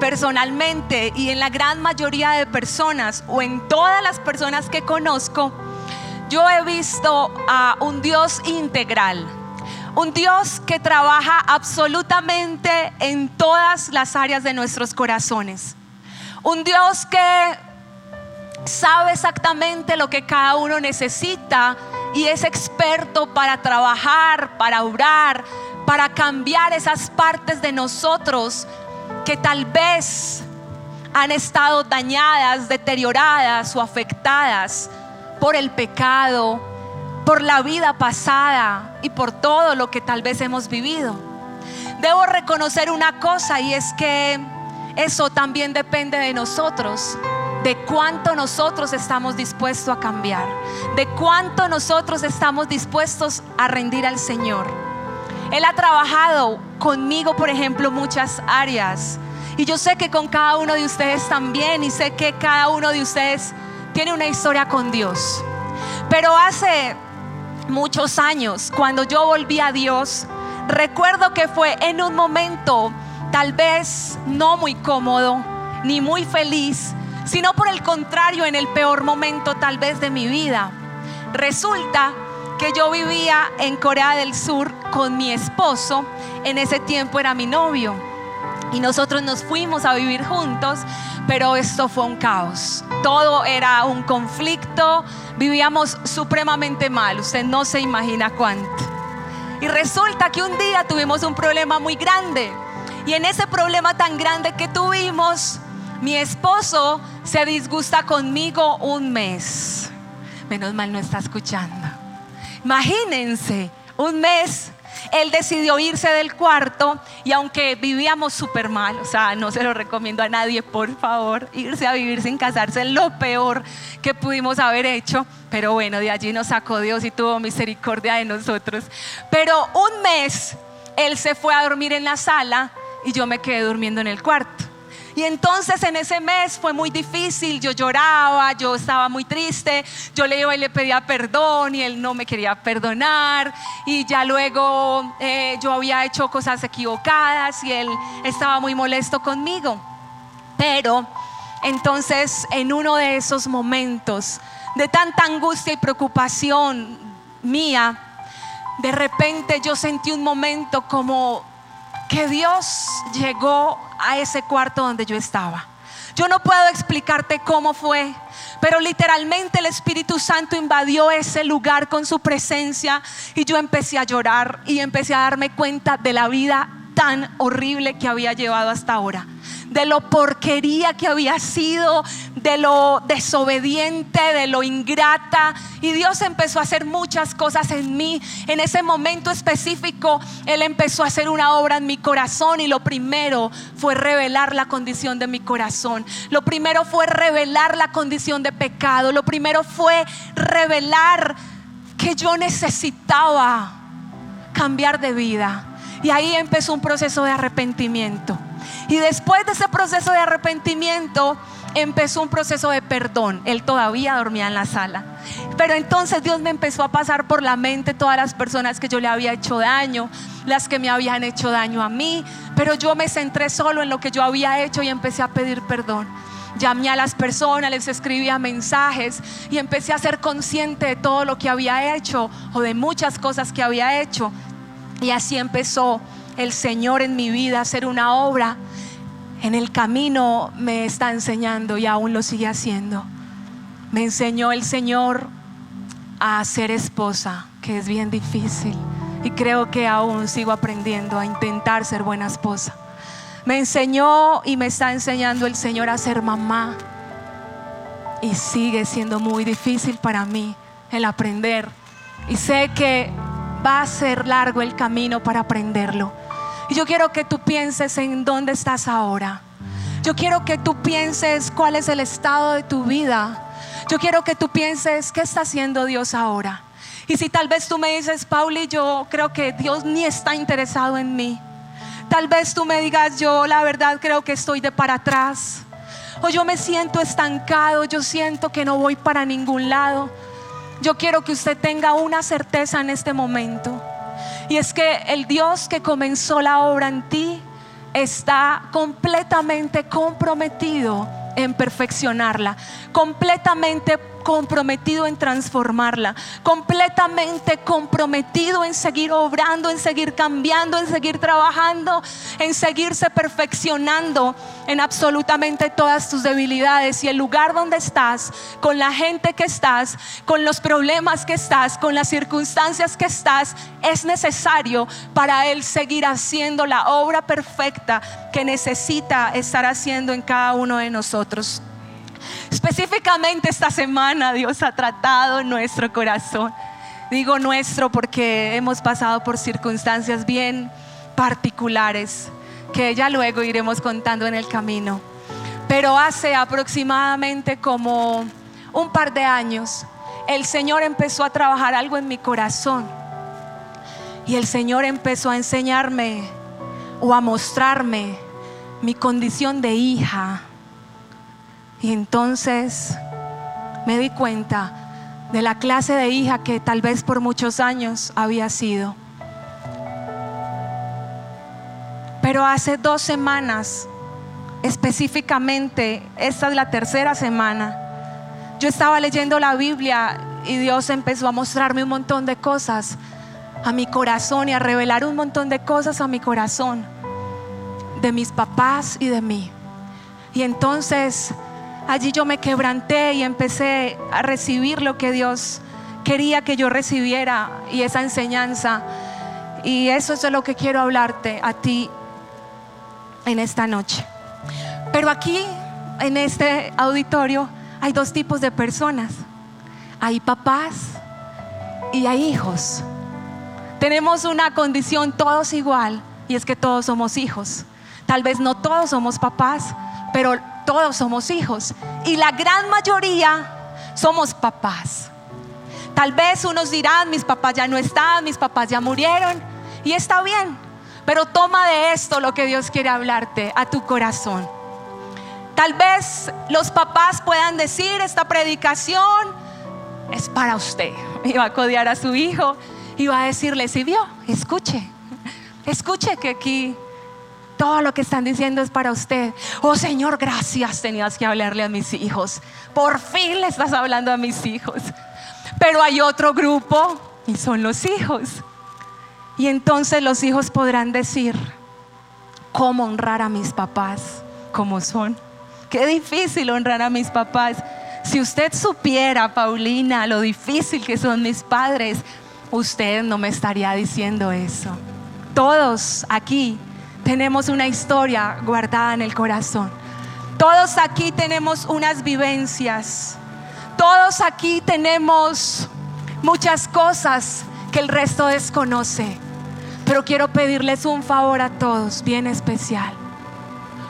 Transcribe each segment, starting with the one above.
personalmente y en la gran mayoría de personas, o en todas las personas que conozco, yo he visto a un Dios integral, un Dios que trabaja absolutamente en todas las áreas de nuestros corazones, un Dios que sabe exactamente lo que cada uno necesita y es experto para trabajar, para orar, para cambiar esas partes de nosotros que tal vez han estado dañadas, deterioradas o afectadas por el pecado, por la vida pasada y por todo lo que tal vez hemos vivido. Debo reconocer una cosa, y es que eso también depende de nosotros, de cuánto nosotros estamos dispuestos a cambiar, de cuánto nosotros estamos dispuestos a rendir al Señor. Él ha trabajado conmigo, por ejemplo, muchas áreas, y yo sé que con cada uno de ustedes también, y sé que cada uno de ustedes tiene una historia con Dios. Pero hace muchos años, cuando yo volví a Dios, recuerdo que fue en un momento tal vez no muy cómodo ni muy feliz, sino por el contrario, en el peor momento tal vez de mi vida. Resulta que yo vivía en Corea del Sur con mi esposo. En ese tiempo era mi novio y nosotros nos fuimos a vivir juntos, pero esto fue un caos. Todo era un conflicto, vivíamos supremamente mal, usted no se imagina cuánto. Y resulta que un día tuvimos un problema muy grande, y en ese problema tan grande que tuvimos, mi esposo se disgusta conmigo un mes. Menos mal no está escuchando. Imagínense, un mes. Él decidió irse del cuarto, y aunque vivíamos súper mal, o sea, no se lo recomiendo a nadie, por favor, irse a vivir sin casarse es lo peor que pudimos haber hecho. Pero bueno, de allí nos sacó Dios y tuvo misericordia de nosotros. Pero un mes él se fue a dormir en la sala y yo me quedé durmiendo en el cuarto. Y entonces en ese mes fue muy difícil, yo lloraba, yo estaba muy triste, yo le iba y le pedía perdón y él no me quería perdonar, y ya luego yo había hecho cosas equivocadas y él estaba muy molesto conmigo. Pero entonces, en uno de esos momentos de tanta angustia y preocupación mía, de repente yo sentí un momento como que Dios llegó a ese cuarto donde yo estaba. Yo no puedo explicarte cómo fue, pero literalmente el Espíritu Santo invadió ese lugar con su presencia, y yo empecé a llorar y empecé a darme cuenta de la vida tan horrible que había llevado hasta ahora, de lo porquería que había sido, de lo desobediente, de lo ingrata. Y Dios empezó a hacer muchas cosas en mí. En ese momento específico, Él empezó a hacer una obra en mi corazón, y lo primero fue revelar la condición de mi corazón. Lo primero fue revelar la condición de pecado. Lo primero fue revelar que yo necesitaba cambiar de vida. Y ahí empezó un proceso de arrepentimiento. Y después de ese proceso de arrepentimiento empezó un proceso de perdón. Él todavía dormía en la sala, pero entonces Dios me empezó a pasar por la mente todas las personas que yo le había hecho daño, las que me habían hecho daño a mí. Pero yo me centré solo en lo que yo había hecho y empecé a pedir perdón. Llamé a las personas, les escribía mensajes y empecé a ser consciente de todo lo que había hecho, o de muchas cosas que había hecho. Y así empezó el Señor en mi vida a hacer una obra. En el camino me está enseñando, y aún lo sigue haciendo. Me enseñó el Señor a ser esposa, que es bien difícil, y creo que aún sigo aprendiendo a intentar ser buena esposa. Me enseñó y me está enseñando el Señor a ser mamá, y sigue siendo muy difícil para mí el aprender, y sé que va a ser largo el camino para aprenderlo. Y yo quiero que tú pienses en dónde estás ahora. Yo quiero que tú pienses cuál es el estado de tu vida. Yo quiero que tú pienses qué está haciendo Dios ahora. Y si tal vez tú me dices: Pauli, yo creo que Dios ni está interesado en mí. Tal vez tú me digas: yo la verdad creo que estoy de para atrás, o yo me siento estancado, yo siento que no voy para ningún lado. Yo quiero que usted tenga una certeza en este momento, y es que el Dios que comenzó la obra en ti está completamente comprometido en perfeccionarla, completamente comprometido en transformarla, completamente comprometido en seguir obrando, en seguir cambiando, en seguir trabajando, en seguirse perfeccionando en absolutamente todas tus debilidades. Y el lugar donde estás, con la gente que estás, con los problemas que estás, con las circunstancias que estás, es necesario para Él seguir haciendo la obra perfecta que necesita estar haciendo en cada uno de nosotros. Específicamente esta semana Dios ha tratado nuestro corazón. Digo nuestro porque hemos pasado por circunstancias bien particulares que ya luego iremos contando en el camino. Pero hace aproximadamente como un par de años el Señor empezó a trabajar algo en mi corazón. Y el Señor empezó a enseñarme o a mostrarme mi condición de hija. Y entonces me di cuenta de la clase de hija que tal vez por muchos años había sido. Pero hace 2 semanas, específicamente, esta es la tercera semana, yo estaba leyendo la Biblia y Dios empezó a mostrarme un montón de cosas a mi corazón y a revelar un montón de cosas a mi corazón, de mis papás y de mí. Y entonces allí yo me quebranté y empecé a recibir lo que Dios quería que yo recibiera y esa enseñanza. Y eso es de lo que quiero hablarte a ti en esta noche. Pero aquí en este auditorio hay 2 tipos de personas. Hay papás y hay hijos. Tenemos una condición todos igual, y es que todos somos hijos. Tal vez no todos somos papás, pero todos somos hijos. Y la gran mayoría somos papás. Tal vez unos dirán: mis papás ya no están, mis papás ya murieron. Y está bien, pero toma de esto lo que Dios quiere hablarte a tu corazón. Tal vez los papás puedan decir: esta predicación es para usted. Y va a codear a su hijo y va a decirle: ¿sí vio? Escuche que aquí todo lo que están diciendo es para usted. Oh Señor, gracias, tenías que hablarle a mis hijos. Por fin le estás hablando a mis hijos. Pero hay otro grupo y son los hijos. Y entonces los hijos podrán decir: ¿cómo honrar a mis papás como son? Qué difícil honrar a mis papás. Si usted supiera, Paulina, lo difícil que son mis padres, usted no me estaría diciendo eso. Todos aquí tenemos una historia guardada en el corazón. Todos aquí tenemos unas vivencias. Todos aquí tenemos muchas cosas que el resto desconoce. Pero quiero pedirles un favor a todos, bien especial.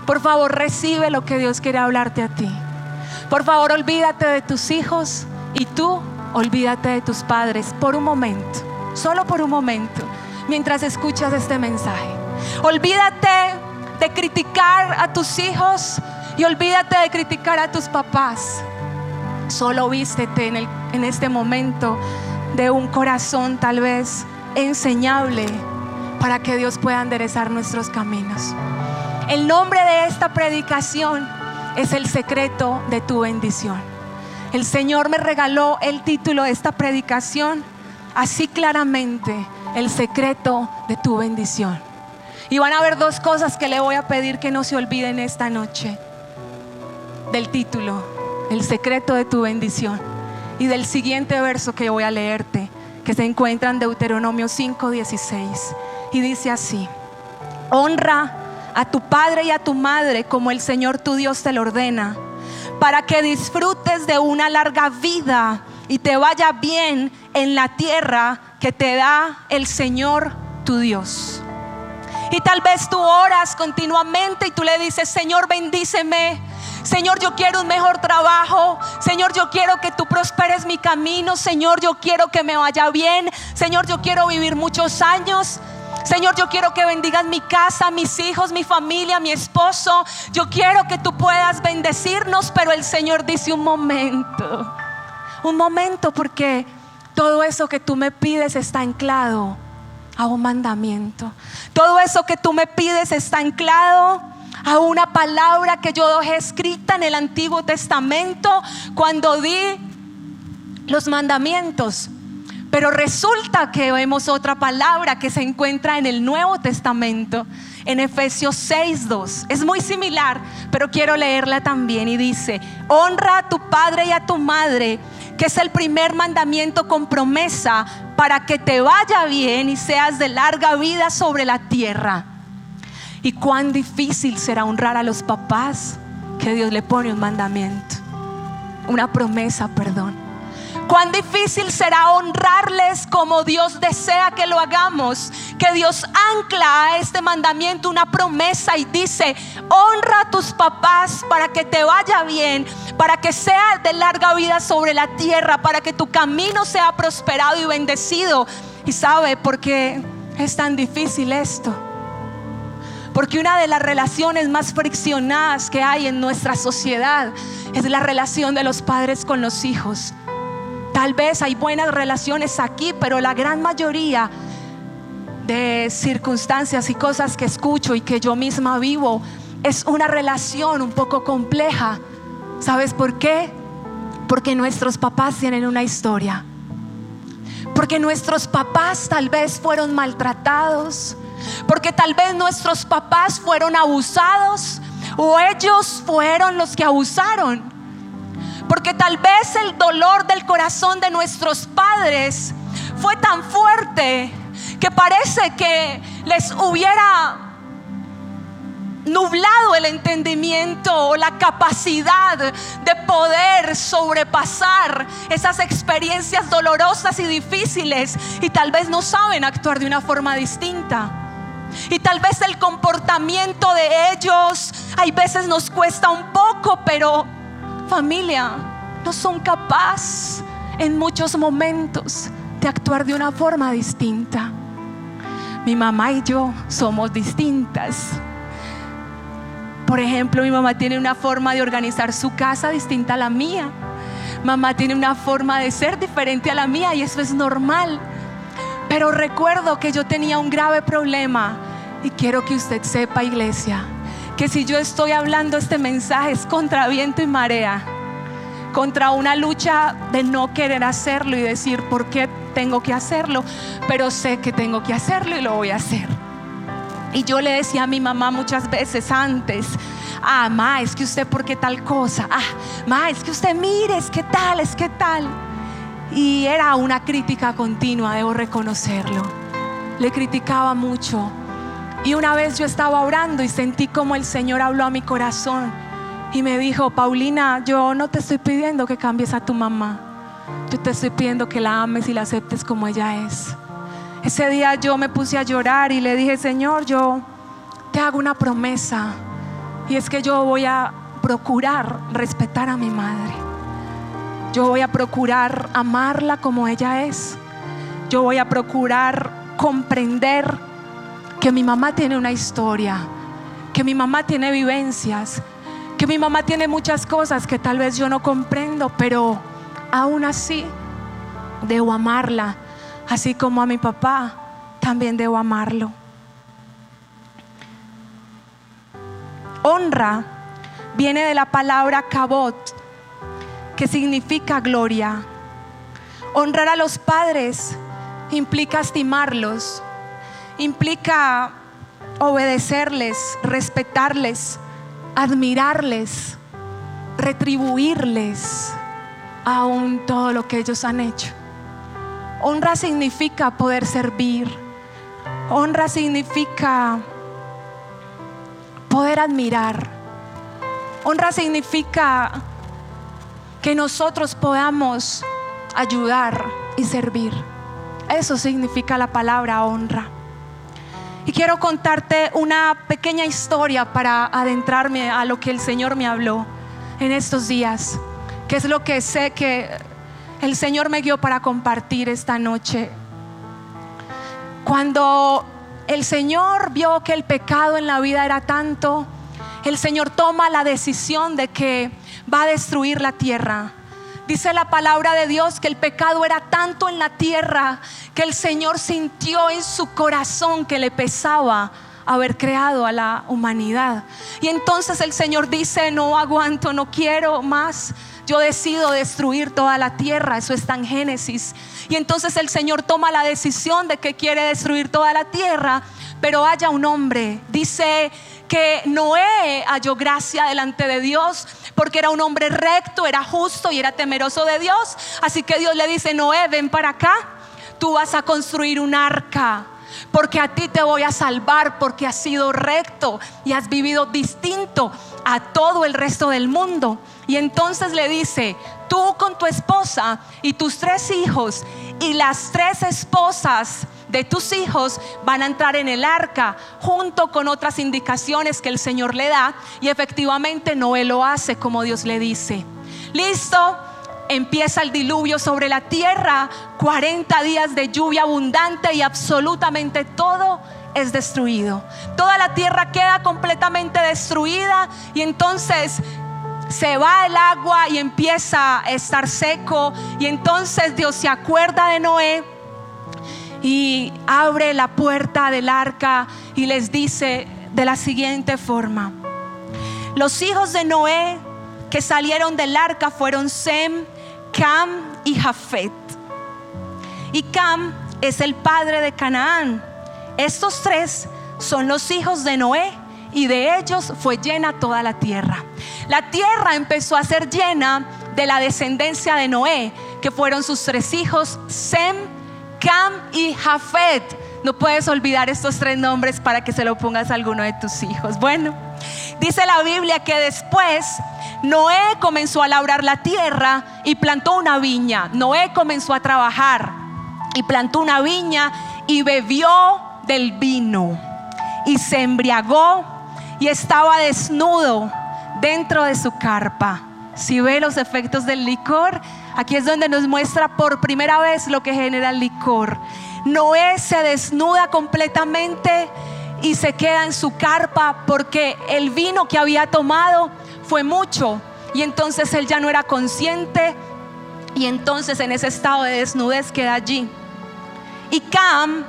Por favor, recibe lo que Dios quiere hablarte a ti. Por favor, olvídate de tus hijos y tú olvídate de tus padres por un momento, solo por un momento, mientras escuchas este mensaje. Olvídate de criticar a tus hijos y olvídate de criticar a tus papás. Solo vístete en este momento de un corazón tal vez enseñable para que Dios pueda enderezar nuestros caminos. El nombre de esta predicación es el secreto de tu bendición. El Señor me regaló el título de esta predicación así claramente: el secreto de tu bendición. Y van a haber 2 cosas que le voy a pedir que no se olviden esta noche del título: el secreto de tu bendición, y del siguiente verso que voy a leerte, que se encuentra en Deuteronomio 5:16, y dice así: honra a tu padre y a tu madre como el Señor tu Dios te lo ordena, para que disfrutes de una larga vida y te vaya bien en la tierra que te da el Señor tu Dios. Y tal vez tú oras continuamente y tú le dices: Señor, bendíceme. Señor, yo quiero un mejor trabajo. Señor, yo quiero que tú prosperes mi camino. Señor, yo quiero que me vaya bien. Señor, yo quiero vivir muchos años. Señor, yo quiero que bendigas mi casa, mis hijos, mi familia, mi esposo. Yo quiero que tú puedas bendecirnos. Pero el Señor dice: un momento, porque todo eso que tú me pides está anclado a un mandamiento. Todo eso que tú me pides está anclado a una palabra que yo dejé escrita en el Antiguo Testamento cuando di los mandamientos. Pero resulta que vemos otra palabra que se encuentra en el Nuevo Testamento, en Efesios 6:2. Es muy similar, pero quiero leerla también, y dice: honra a tu padre y a tu madre, que es el primer mandamiento con promesa, para que te vaya bien y seas de larga vida sobre la tierra. Y cuán difícil será honrar a los papás, que Dios le pone un mandamiento, una promesa, perdón. Cuán difícil será honrarles como Dios desea que lo hagamos, que Dios ancla a este mandamiento una promesa y dice: honra a tus papás para que te vaya bien, para que sea de larga vida sobre la tierra, para que tu camino sea prosperado y bendecido. ¿Y sabe por qué es tan difícil esto? Porque una de las relaciones más friccionadas que hay en nuestra sociedad es la relación de los padres con los hijos. Tal vez hay buenas relaciones aquí, pero la gran mayoría de circunstancias y cosas que escucho y que yo misma vivo es una relación un poco compleja. ¿Sabes por qué? Porque nuestros papás tienen una historia. Porque nuestros papás tal vez fueron maltratados. Porque tal vez nuestros papás fueron abusados, o ellos fueron los que abusaron. Porque tal vez el dolor del corazón de nuestros padres fue tan fuerte que parece que les hubiera nublado el entendimiento o la capacidad de poder sobrepasar esas experiencias dolorosas y difíciles, y tal vez no saben actuar de una forma distinta. Y tal vez el comportamiento de ellos hay veces nos cuesta un poco, pero familia, no son capaces en muchos momentos de actuar de una forma distinta. Mi mamá y yo somos distintas. Por ejemplo, mi mamá tiene una forma de organizar su casa distinta a la mía. Mamá tiene una forma de ser diferente a la mía, y eso es normal. Pero recuerdo que yo tenía un grave problema, y quiero que usted sepa, iglesia, que si yo estoy hablando este mensaje es contra viento y marea, contra una lucha de no querer hacerlo y decir por qué tengo que hacerlo, pero sé que tengo que hacerlo y lo voy a hacer. Y yo le decía a mi mamá muchas veces antes: ma, es que usted por qué tal cosa, ma, es que usted mire, es que tal, es que tal. Y era una crítica continua, debo reconocerlo. Le criticaba mucho. Y una vez yo estaba orando y sentí como el Señor habló a mi corazón y me dijo: Paulina, yo no te estoy pidiendo que cambies a tu mamá, yo te estoy pidiendo que la ames y la aceptes como ella es. Ese día yo me puse a llorar y le dije: Señor, yo te hago una promesa, y es que yo voy a procurar respetar a mi madre. Yo voy a procurar amarla como ella es. Yo voy a procurar comprender que mi mamá tiene una historia, que mi mamá tiene vivencias, que mi mamá tiene muchas cosas que tal vez yo no comprendo, pero aún así debo amarla, así como a mi papá también debo amarlo. Honra viene de la palabra kabod, que significa gloria. Honrar a los padres implica estimarlos, implica obedecerles, respetarles, admirarles, retribuirles aún todo lo que ellos han hecho. Honra significa poder servir. Honra significa poder admirar. Honra significa que nosotros podamos ayudar y servir. Eso significa la palabra honra. Y quiero contarte una pequeña historia para adentrarme a lo que el Señor me habló en estos días, que es lo que sé que el Señor me guió para compartir esta noche. Cuando el Señor vio que el pecado en la vida era tanto, el Señor toma la decisión de que va a destruir la tierra, Dice la palabra de Dios que el pecado era tanto en la tierra que el Señor sintió en su corazón que le pesaba haber creado a la humanidad. Y entonces el Señor dice: no aguanto, no quiero más. Yo decido destruir toda la tierra. Eso está en Génesis. Y entonces el Señor toma la decisión de que quiere destruir toda la tierra, pero haya un hombre. Dice que Noé halló gracia delante de Dios porque era un hombre recto, era justo y era temeroso de Dios. Así que Dios le dice: Noé, ven para acá, tú vas a construir un arca, porque a ti te voy a salvar, porque has sido recto y has vivido distinto a todo el resto del mundo. Y entonces le dice: tú con tu esposa y tus 3 hijos y las 3 esposas de tus hijos van a entrar en el arca, junto con otras indicaciones que el Señor le da. Y efectivamente Noé lo hace como Dios le dice. Listo, empieza el diluvio sobre la tierra, 40 días de lluvia abundante y absolutamente todo es destruido. Toda la tierra queda completamente destruida y entonces se va el agua y empieza a estar seco. Y entonces Dios se acuerda de Noé y abre la puerta del arca y les dice de la siguiente forma: los hijos de Noé que salieron del arca fueron Sem, Cam y Jafet. Y Cam es el padre de Canaán. Estos 3 son los hijos de Noé y de ellos fue llena toda la tierra. La tierra empezó a ser llena de la descendencia de Noé, que fueron sus 3 hijos, Sem, Cam y Jafet. No puedes olvidar estos 3 nombres para que se lo pongas a alguno de tus hijos. Bueno, dice la Biblia que después Noé comenzó a labrar la tierra y plantó una viña. Noé comenzó a trabajar y plantó una viña y bebió del vino y se embriagó y estaba desnudo dentro de su carpa. Si ve los efectos del licor, aquí es donde nos muestra por primera vez lo que genera el licor. Noé se desnuda completamente y se queda en su carpa porque el vino que había tomado fue mucho y entonces él ya no era consciente y entonces en ese estado de desnudez queda allí. Y Cam,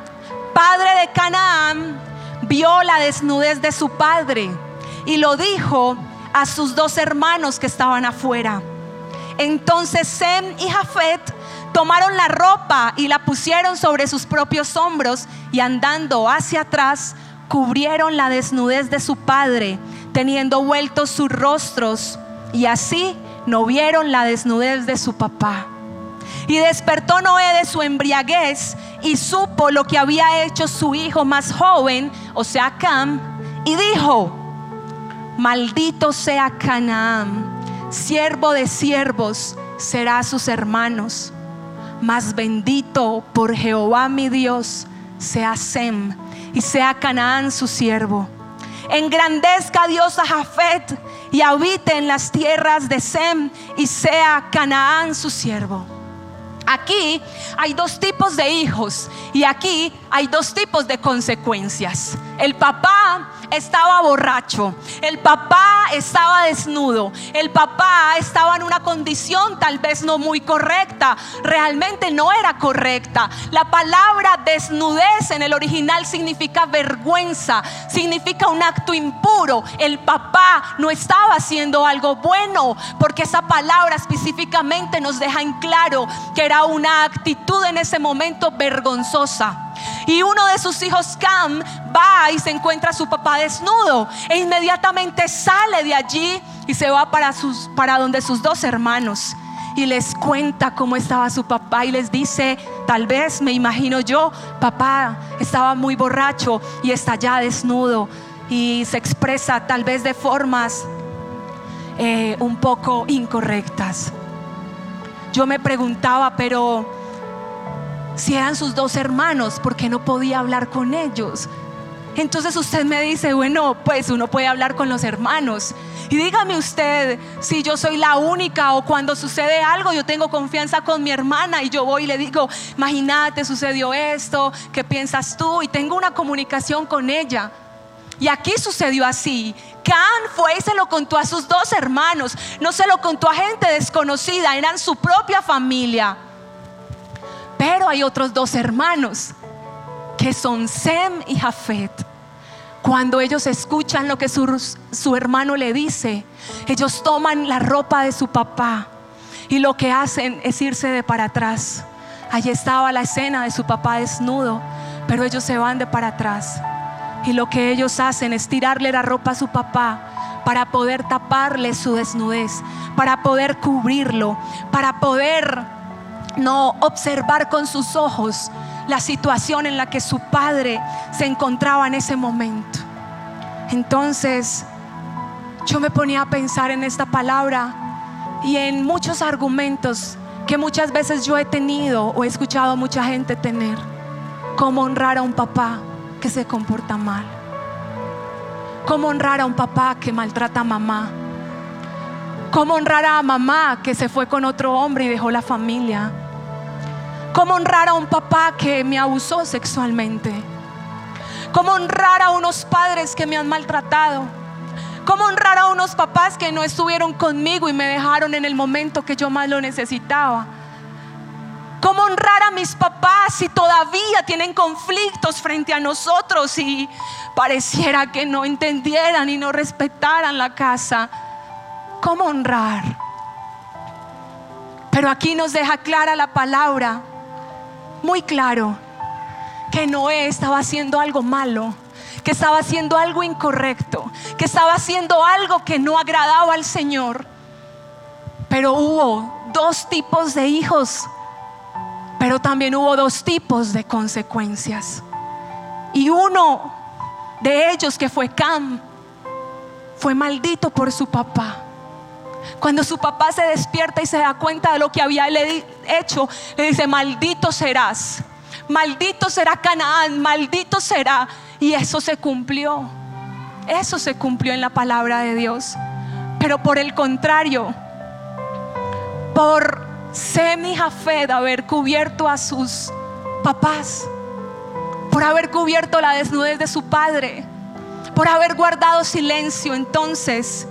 padre de Canaán, vio la desnudez de su padre y lo dijo a sus 2 hermanos que estaban afuera. Entonces Sem y Jafet tomaron la ropa y la pusieron sobre sus propios hombros y andando hacia atrás cubrieron la desnudez de su padre, teniendo vueltos sus rostros, y así no vieron la desnudez de su papá. Y despertó Noé de su embriaguez y supo lo que había hecho su hijo más joven, o sea Cam, y dijo: maldito sea Canaán, siervo de siervos será a sus hermanos, mas bendito por Jehová mi Dios sea Sem y sea Canaán su siervo. Engrandezca Dios a Jafet y habite en las tierras de Sem y sea Canaán su siervo. Aquí hay 2 tipos de hijos y aquí hay 2 tipos de consecuencias. El papá estaba borracho, el papá estaba desnudo, el papá estaba en una condición tal vez no muy correcta, realmente no era correcta. La palabra desnudez en el original significa vergüenza, significa un acto impuro. El papá no estaba haciendo algo bueno, porque esa palabra específicamente nos deja en claro que era una actitud en ese momento vergonzosa. Y uno de sus hijos, Cam, va y se encuentra a su papá desnudo e inmediatamente sale de allí y se va para donde sus 2 hermanos y les cuenta cómo estaba su papá y les dice: tal vez, me imagino yo, papá estaba muy borracho y está ya desnudo, y se expresa tal vez de formas un poco incorrectas. Yo me preguntaba, pero si eran sus 2 hermanos, ¿por qué no podía hablar con ellos? Entonces usted me dice: bueno, pues uno puede hablar con los hermanos. Y dígame usted, si yo soy la única o cuando sucede algo yo tengo confianza con mi hermana y yo voy y le digo: imagínate, sucedió esto, ¿qué piensas tú? Y tengo una comunicación con ella. Y aquí sucedió así. Canaán fue y se lo contó a sus 2 hermanos. No se lo contó a gente desconocida, eran su propia familia. Pero hay otros 2 hermanos que son Sem y Jafet. Cuando ellos escuchan lo que su hermano le dice, ellos toman la ropa de su papá y lo que hacen es irse de para atrás. Allí estaba la escena de su papá desnudo, pero ellos se van de para atrás. Y lo que ellos hacen es tirarle la ropa a su papá para poder taparle su desnudez, para poder cubrirlo, para poder no observar con sus ojos la situación en la que su padre se encontraba en ese momento. Entonces yo me ponía a pensar en esta palabra y en muchos argumentos que muchas veces yo he tenido o he escuchado a mucha gente tener. Cómo honrar a un papá que se comporta mal, cómo honrar a un papá que maltrata a mamá, cómo honrar a mamá que se fue con otro hombre y dejó la familia, cómo honrar a un papá que me abusó sexualmente, cómo honrar a unos padres que me han maltratado, cómo honrar a unos papás que no estuvieron conmigo y me dejaron en el momento que yo más lo necesitaba. Cómo honrar a mis papás si todavía tienen conflictos frente a nosotros y pareciera que no entendieran y no respetaran la casa. Cómo honrar. Pero aquí nos deja clara la palabra, muy claro, que Noé estaba haciendo algo malo, que estaba haciendo algo incorrecto, que estaba haciendo algo que no agradaba al Señor. Pero hubo 2 tipos de hijos, pero también hubo 2 tipos de consecuencias. Y uno de ellos, que fue Cam, fue maldito por su papá. Cuando su papá se despierta y se da cuenta de lo que había hecho, le dice: maldito serás, maldito será Canaán, maldito será. Y eso se cumplió. Eso se cumplió en la palabra de Dios. Pero por el contrario, por Sem y Jafet haber cubierto a sus papás, por haber cubierto la desnudez de su padre, por haber guardado silencio, entonces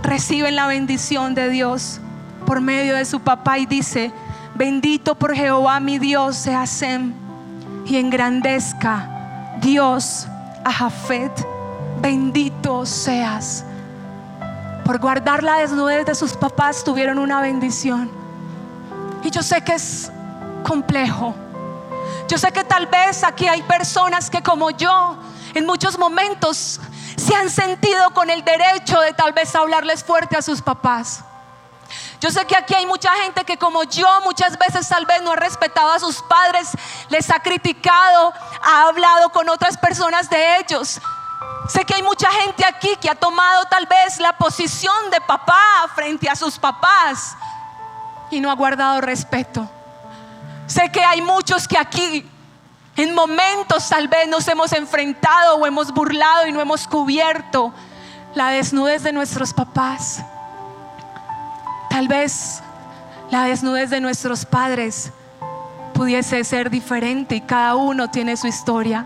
reciben la bendición de Dios por medio de su papá. Y dice: bendito por Jehová mi Dios sea Sem, y engrandezca Dios a Jafet. Bendito seas. Por guardar la desnudez de sus papás tuvieron una bendición. Y yo sé que es complejo. Yo sé que tal vez aquí hay personas que, como yo, en muchos momentos se han sentido con el derecho de tal vez hablarles fuerte a sus papás. Yo sé que aquí hay mucha gente que, como yo, muchas veces tal vez no ha respetado a sus padres, les ha criticado, ha hablado con otras personas de ellos. Sé que hay mucha gente aquí que ha tomado tal vez la posición de papá frente a sus papás y no ha guardado respeto. Sé que hay muchos que aquí en momentos tal vez nos hemos enfrentado o hemos burlado y no hemos cubierto la desnudez de nuestros papás. Tal vez la desnudez de nuestros padres pudiese ser diferente y cada uno tiene su historia.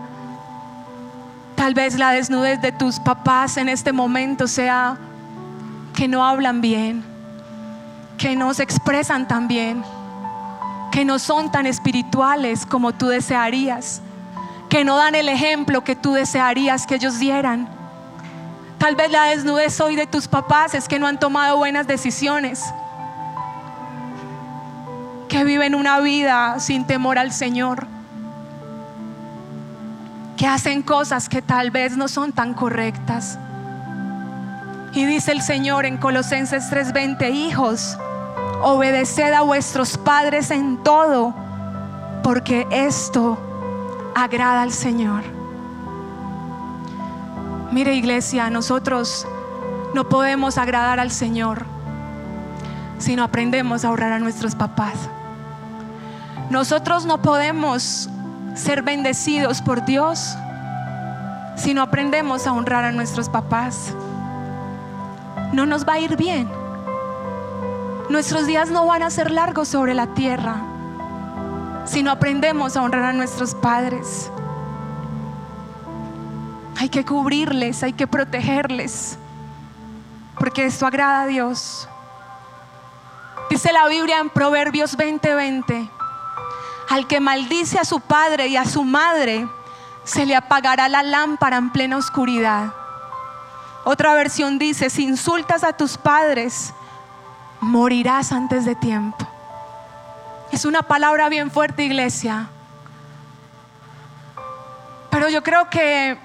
Tal vez la desnudez de tus papás en este momento sea que no hablan bien, que no se expresan tan bien, que no son tan espirituales como tú desearías, que no dan el ejemplo que tú desearías que ellos dieran. Tal vez la desnudez hoy de tus papás es que no han tomado buenas decisiones, que viven una vida sin temor al Señor, que hacen cosas que tal vez no son tan correctas. Y dice el Señor en Colosenses 3:20: hijos, obedeced a vuestros padres en todo, porque esto agrada al Señor. Mire, iglesia, nosotros no podemos agradar al Señor si no aprendemos a honrar a nuestros papás. Nosotros no podemos ser bendecidos por Dios si no aprendemos a honrar a nuestros papás. No nos va a ir bien. Nuestros días no van a ser largos sobre la tierra si no aprendemos a honrar a nuestros padres. Hay que cubrirles, hay que protegerles, porque esto agrada a Dios. Dice la Biblia en Proverbios 20:20: al que maldice a su padre y a su madre, se le apagará la lámpara en plena oscuridad. Otra versión dice: si insultas a tus padres, morirás antes de tiempo. Es una palabra bien fuerte, iglesia. Pero yo creo que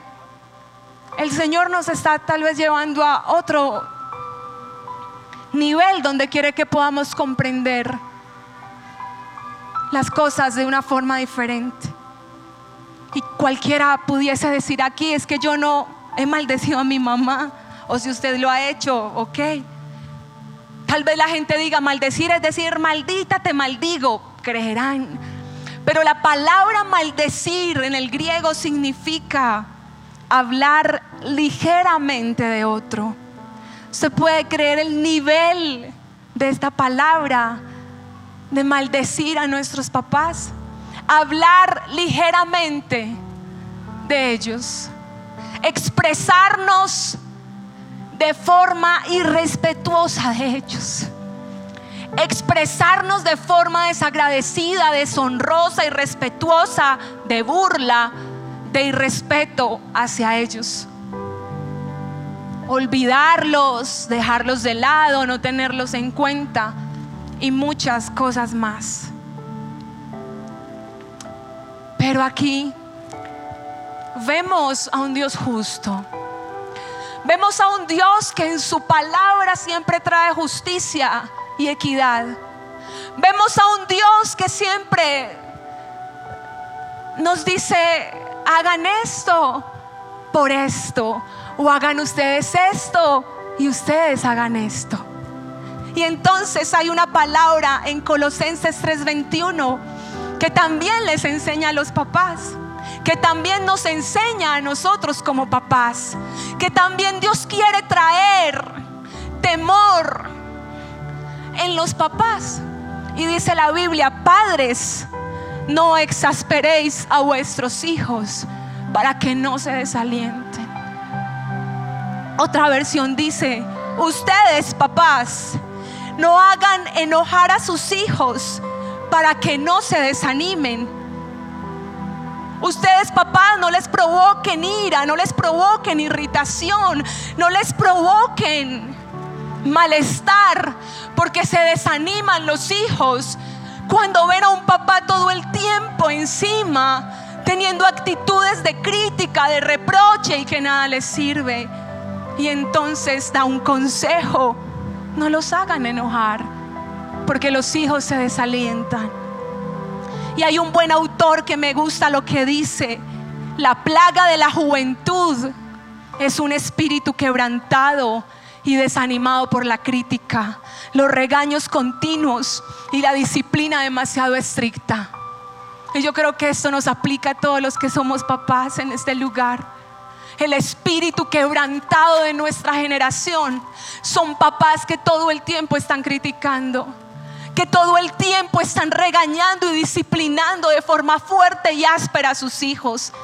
el Señor nos está tal vez llevando a otro nivel donde quiere que podamos comprender las cosas de una forma diferente. Y cualquiera pudiese decir aquí: es que yo no he maldecido a mi mamá. O si usted lo ha hecho, ok. Tal vez la gente diga: maldecir es decir maldita, te maldigo. Creerán. Pero la palabra maldecir en el griego significa hablar ligeramente de otro. Usted puede creer el nivel de esta palabra, de maldecir a nuestros papás. Hablar ligeramente de ellos, expresarnos de forma irrespetuosa de ellos, expresarnos de forma desagradecida, deshonrosa, irrespetuosa, de burla, de irrespeto hacia ellos. Olvidarlos, dejarlos de lado, no tenerlos en cuenta y muchas cosas más. Pero aquí vemos a un Dios justo. Vemos a un Dios que en su palabra siempre trae justicia y equidad. Vemos a un Dios que siempre nos dice: hagan esto por esto, o hagan ustedes esto y ustedes hagan esto. Y entonces hay una palabra en Colosenses 3:21 que también les enseña a los papás, que también nos enseña a nosotros como papás, que también Dios quiere traer temor en los papás. Y dice la Biblia: padres, no exasperéis a vuestros hijos para que no se desalienten. Otra versión dice: ustedes, papás, no hagan enojar a sus hijos para que no se desanimen. Ustedes, papás, no les provoquen ira, no les provoquen irritación, no les provoquen malestar, porque se desaniman los hijos cuando ven a un papá todo el tiempo encima, teniendo actitudes de crítica, de reproche y que nada les sirve. Y entonces da un consejo: no los hagan enojar, porque los hijos se desalientan. Y hay un buen autor que me gusta lo que dice: la plaga de la juventud es un espíritu quebrantado y desanimado por la crítica, los regaños continuos y la disciplina demasiado estricta. Y yo creo que esto nos aplica a todos los que somos papás en este lugar. El espíritu quebrantado de nuestra generación son papás que todo el tiempo están criticando, que todo el tiempo están regañando y disciplinando de forma fuerte y áspera a sus hijos.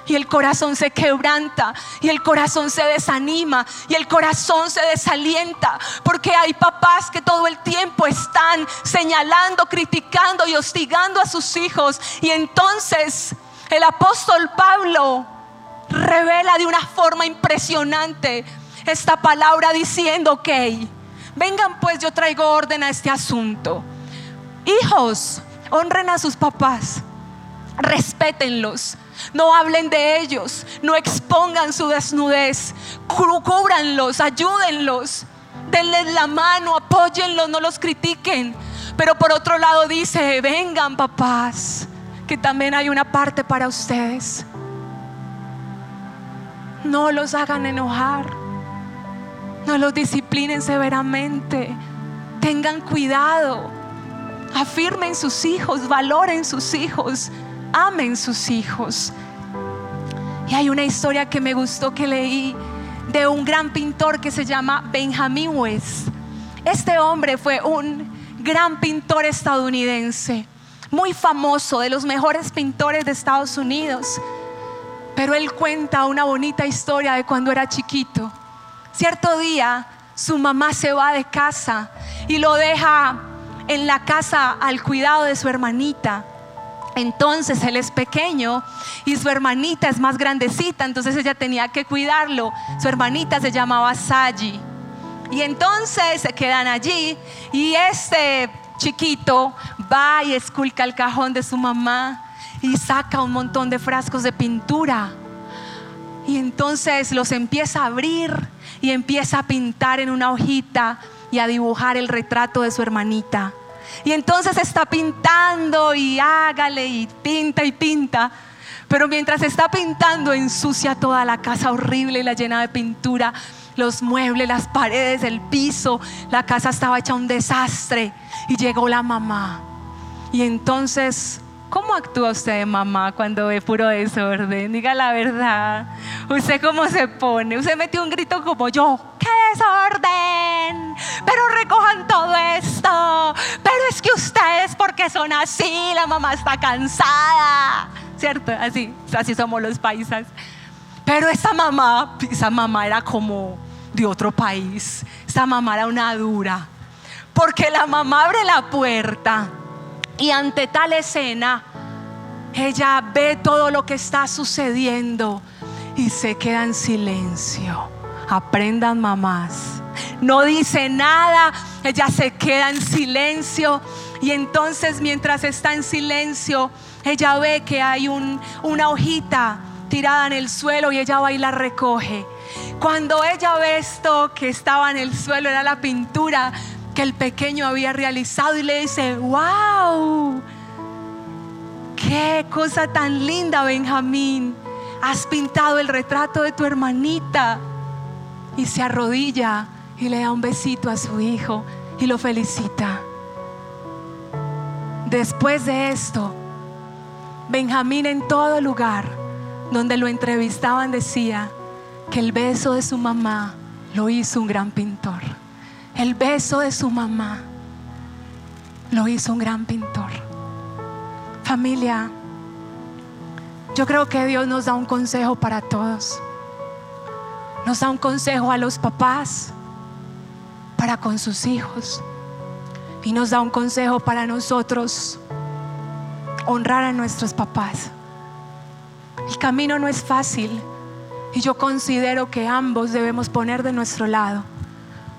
Y el corazón se quebranta, y el corazón se desanima, y el corazón se desalienta, porque hay papás que todo el tiempo están señalando, criticando y hostigando a sus hijos. Y entonces el apóstol Pablo revela de una forma impresionante esta palabra diciendo: ok, vengan pues, yo traigo orden a este asunto. Hijos, honren a sus papás, respétenlos, no hablen de ellos, no expongan su desnudez, cúbranlos, ayúdenlos, denles la mano, apóyenlos, no los critiquen. Pero por otro lado dice: vengan, papás, que también hay una parte para ustedes. No los hagan enojar, no los disciplinen severamente, tengan cuidado, afirmen sus hijos, valoren sus hijos, amen sus hijos. Y hay una historia que me gustó que leí de un gran pintor que se llama Benjamin West. Este hombre fue un gran pintor estadounidense, muy famoso, de los mejores pintores de Estados Unidos. Pero él cuenta una bonita historia de cuando era chiquito. Cierto día su mamá se va de casa y lo deja en la casa al cuidado de su hermanita. Entonces él es pequeño y su hermanita es más grandecita, entonces ella tenía que cuidarlo. Su hermanita se llamaba Sally. Y entonces se quedan allí y este chiquito va y esculca el cajón de su mamá y saca un montón de frascos de pintura. Y entonces los empieza a abrir y empieza a pintar en una hojita y a dibujar el retrato de su hermanita. Y entonces está pintando y hágale y pinta. Pero mientras está pintando ensucia toda la casa horrible y la llena de pintura. Los muebles, las paredes, el piso. La casa estaba hecha un desastre. Y llegó la mamá. Y entonces, ¿cómo actúa usted, mamá, cuando ve puro desorden? Diga la verdad. ¿Usted cómo se pone? Usted metió un grito como yo: ¡qué desorden! Pero recojan todo esto. Pero es que ustedes, porque son así, la mamá está cansada, ¿cierto? Así somos los paisas. Pero esa mamá era como de otro país. Esa mamá era una dura, porque la mamá abre la puerta y ante tal escena ella ve todo lo que está sucediendo y se queda en silencio. Aprendan, mamás, no dice nada, ella se queda en silencio. Y entonces, mientras está en silencio, ella ve que hay una hojita tirada en el suelo y ella va y la recoge. Cuando ella ve esto que estaba en el suelo, era la pintura que el pequeño había realizado, y le dice: ¡wow! ¡Qué cosa tan linda, Benjamín! Has pintado el retrato de tu hermanita. Y se arrodilla y le da un besito a su hijo y lo felicita. Después de esto, Benjamín, en todo lugar donde lo entrevistaban, decía que el beso de su mamá lo hizo un gran pintor. El beso de su mamá lo hizo un gran pintor. Familia, yo creo que Dios nos da un consejo para todos. Nos da un consejo a los papás para con sus hijos, y nos da un consejo para nosotros: honrar a nuestros papás. El camino no es fácil, y yo considero que ambos debemos poner de nuestro lado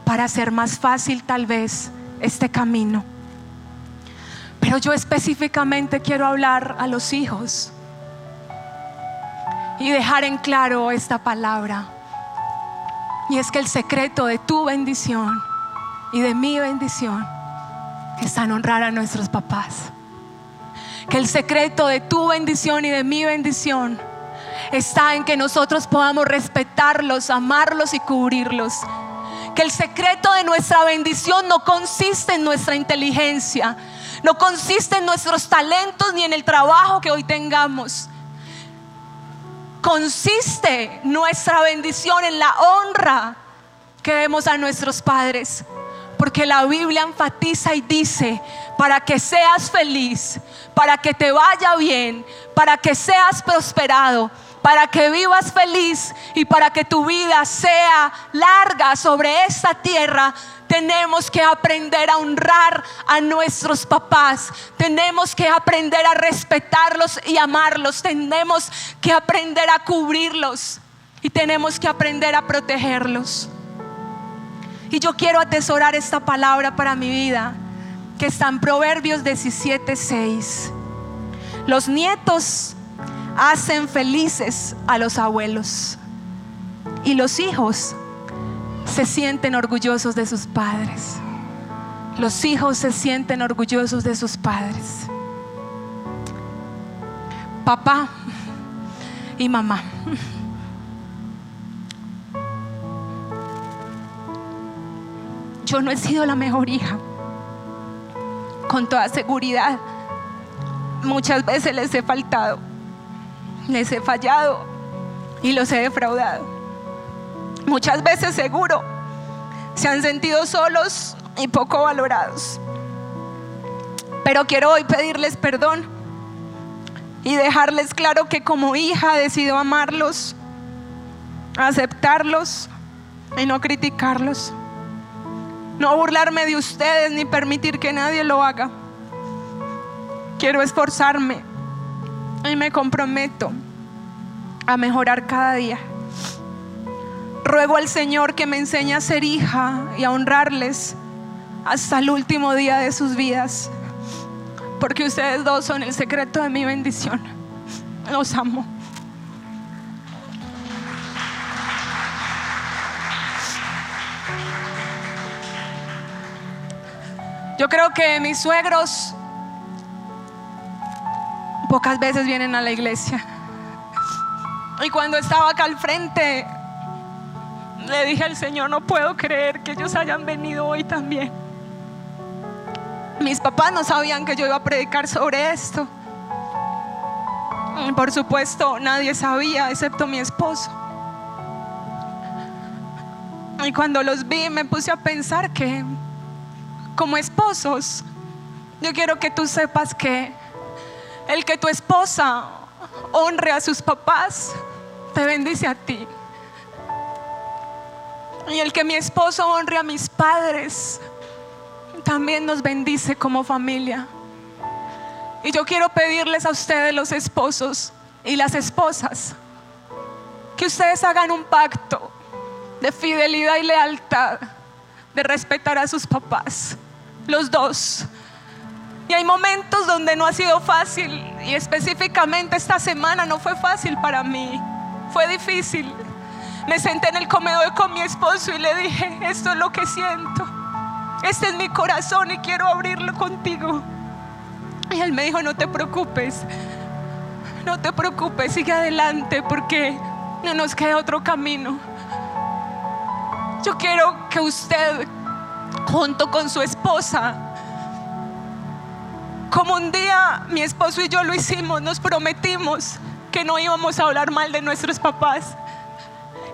para hacer más fácil tal vez este camino. Pero yo específicamente quiero hablar a los hijos y dejar en claro esta palabra. Y es que el secreto de tu bendición y de mi bendición está en honrar a nuestros papás. Que el secreto de tu bendición y de mi bendición está en que nosotros podamos respetarlos, amarlos y cubrirlos. Que el secreto de nuestra bendición no consiste en nuestra inteligencia, no consiste en nuestros talentos ni en el trabajo que hoy tengamos. Consiste nuestra bendición en la honra que demos a nuestros padres, porque la Biblia enfatiza y dice: para que seas feliz, para que te vaya bien, para que seas prosperado, para que vivas feliz y para que tu vida sea larga sobre esta tierra, tenemos que aprender a honrar a nuestros papás. Tenemos que aprender a respetarlos y amarlos. Tenemos que aprender a cubrirlos y tenemos que aprender a protegerlos. Y yo quiero atesorar esta palabra para mi vida, que está en Proverbios 17:6. Los nietos hacen felices a los abuelos, y los hijos se sienten orgullosos de sus padres. Los hijos se sienten orgullosos de sus padres. Papá y mamá, yo no he sido la mejor hija, con toda seguridad. Muchas veces les he faltado, les he fallado y los he defraudado. Muchas veces seguro se han sentido solos y poco valorados. Pero quiero hoy pedirles perdón y dejarles claro que como hija decido amarlos, aceptarlos y no criticarlos. No burlarme de ustedes ni permitir que nadie lo haga. Quiero esforzarme y me comprometo a mejorar cada día. Ruego al Señor que me enseñe a ser hija y a honrarles hasta el último día de sus vidas, porque ustedes dos son el secreto de mi bendición. Los amo. Yo creo que mis suegros pocas veces vienen a la iglesia, y cuando estaba acá al frente le dije al Señor: no puedo creer que ellos hayan venido hoy también. Mis papás no sabían que yo iba a predicar sobre esto. Por supuesto, nadie sabía excepto mi esposo. Y cuando los vi me puse a pensar que como esposos, yo quiero que tú sepas que el que tu esposa honre a sus papás te bendice a ti, y el que mi esposo honre a mis padres también nos bendice como familia. Y yo quiero pedirles a ustedes, los esposos y las esposas, que ustedes hagan un pacto de fidelidad y lealtad, de respetar a sus papás, los dos. Y hay momentos donde no ha sido fácil, y específicamente esta semana no fue fácil para mí, fue difícil. Me senté en el comedor con mi esposo y le dije: esto es lo que siento, este es mi corazón y quiero abrirlo contigo. Y él me dijo: no te preocupes, no te preocupes, sigue adelante, porque no nos queda otro camino. Yo quiero que usted, junto con su esposa, como un día mi esposo y yo lo hicimos, nos prometimos que no íbamos a hablar mal de nuestros papás,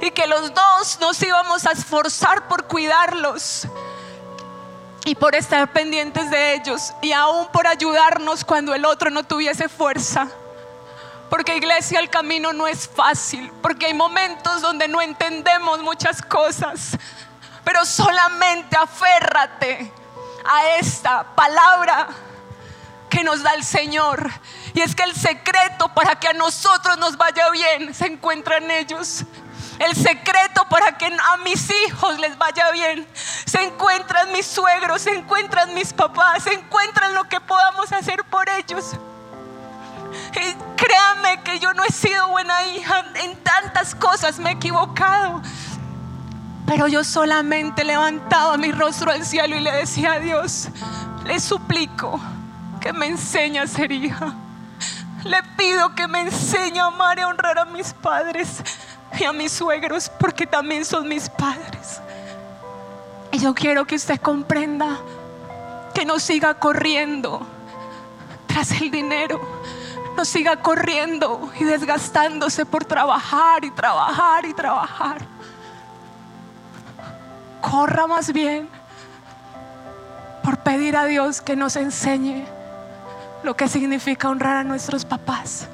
y que los dos nos íbamos a esforzar por cuidarlos y por estar pendientes de ellos, y aún por ayudarnos cuando el otro no tuviese fuerza. Porque, iglesia, el camino no es fácil, porque hay momentos donde no entendemos muchas cosas, pero solamente aférrate a esta palabra que nos da el Señor, y es que el secreto para que a nosotros nos vaya bien se encuentra en ellos. El secreto para que a mis hijos les vaya bien se encuentra en mis suegros, se encuentra en mis papás, se encuentra en lo que podamos hacer por ellos. Y créame que yo no he sido buena hija, en tantas cosas me he equivocado, pero yo solamente levantaba mi rostro al cielo y le decía a Dios: le suplico que me enseñe a ser hija, le pido que me enseñe a amar y a honrar a mis padres y a mis suegros, porque también son mis padres. Y yo quiero que usted comprenda que no siga corriendo tras el dinero, no siga corriendo y desgastándose por trabajar y trabajar y trabajar. Corra más bien por pedir a Dios que nos enseñe lo que significa honrar a nuestros papás.